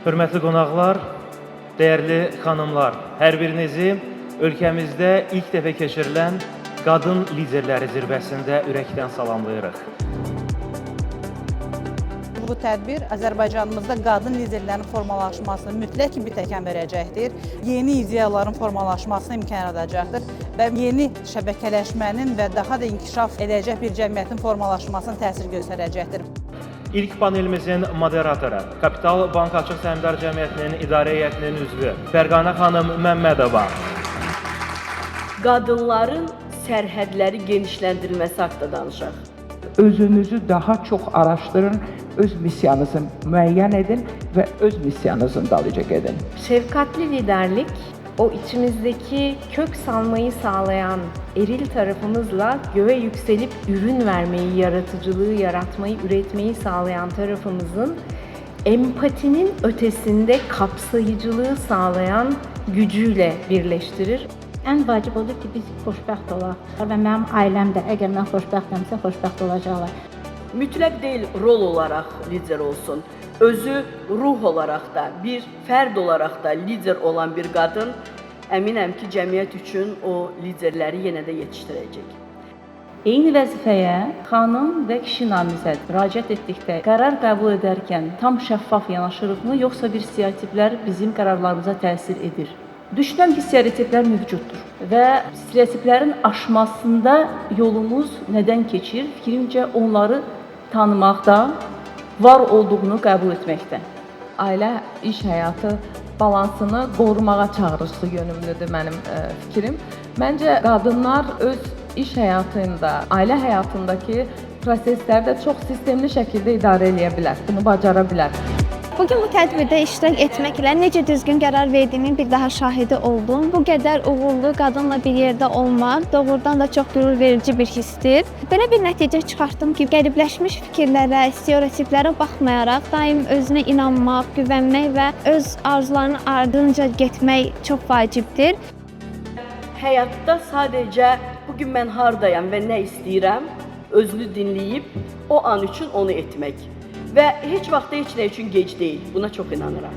Hörmətli qonaqlar, dəyərli xanımlar, hər birinizi ölkəmizdə ilk dəfə keçirilən Qadın Liderləri Zirvəsində ürəkdən salamlayırıq. Bu tədbir Azərbaycanımızda qadın liderlərin formalaşmasını mütləq bir təkan verəcəkdir. Yeni ideyaların formalaşmasına imkan yaradacaqdır və yeni şəbəkələşmənin və daha da inkişaf edəcək bir cəmiyyətin formalaşmasına təsir göstərəcəkdir. İlk panelimizin moderatoru, Kapital Bank Açıq Səhmdar Cəmiyyətinin İdarə Heyətinin üzvü Fərqanə xanım Məmmədova. Qadınların sərhədləri genişləndirilməsi haqqında danışaq. Özünüzü daha çox araşdırın, öz missiyanızı müəyyən edin və öz missiyanızın dalıca gedin. Şefkatli liderlik, o içimizdeki kök salmayı sağlayan eril tarafımızla göğe yükselip ürün vermeyi, yaratıcılığı yaratmayı, üretmeyi sağlayan tarafımızın empatinin ötesinde kapsayıcılığı sağlayan gücüyle birleştirir. Ən vacib odur ki, biz xoşbəxt olaq və mənim ailəm də əgər mən xoşbəxtəmsə, xoşbəxt olacaqlar. Mütləq deyil rol olaraq lider olsun. Özü ruh olaraq da, bir fərd olaraq da lider olan bir qadın əminəm ki, cəmiyyət üçün o liderləri yenə də yetişdirəcək. Eyni vəzifəyə xanım və kişi namizəd müraciət etdikdə qərar qəbul edərkən tam şəffaf yanaşırıqmı, yoxsa bir stereotiplər bizim qərarlarımıza təsir edir? Düşünürəm ki, stereotiplər mövcuddur və stereotiplərin aşmasında yolumuz nədən keçir? Fikrimcə onları tanımaqda, var olduğunu qəbul etməkdə. Ailə iş həyatı balansını qorumağa çağırışı yönümlüdür mənim fikrim. Məncə qadınlar öz iş həyatında, ailə həyatındakı prosesləri də çox sistemli şəkildə idarə edə bilər, bunu bacara bilər. Bugün bu tədbirdə iştirak etməklə necə düzgün qərar verdiyimin bir daha şahidi oldum. Bu qədər uğurlu qadınla bir yerdə olmaq doğrudan da çox qürur verici bir hissdir. Belə bir nəticə çıxartdım ki, qəribləşmiş fikirlərə, stereotiplərə baxmayaraq daim özünə inanmaq, güvənmək və öz arzularının ardınca getmək çox vacibdir. Həyatda sadəcə bugün mən hardayam və nə istəyirəm, özünü dinləyib o an üçün onu etmək. Və heç vaxt heç nə üçün gec deyil. Buna çox inanıram.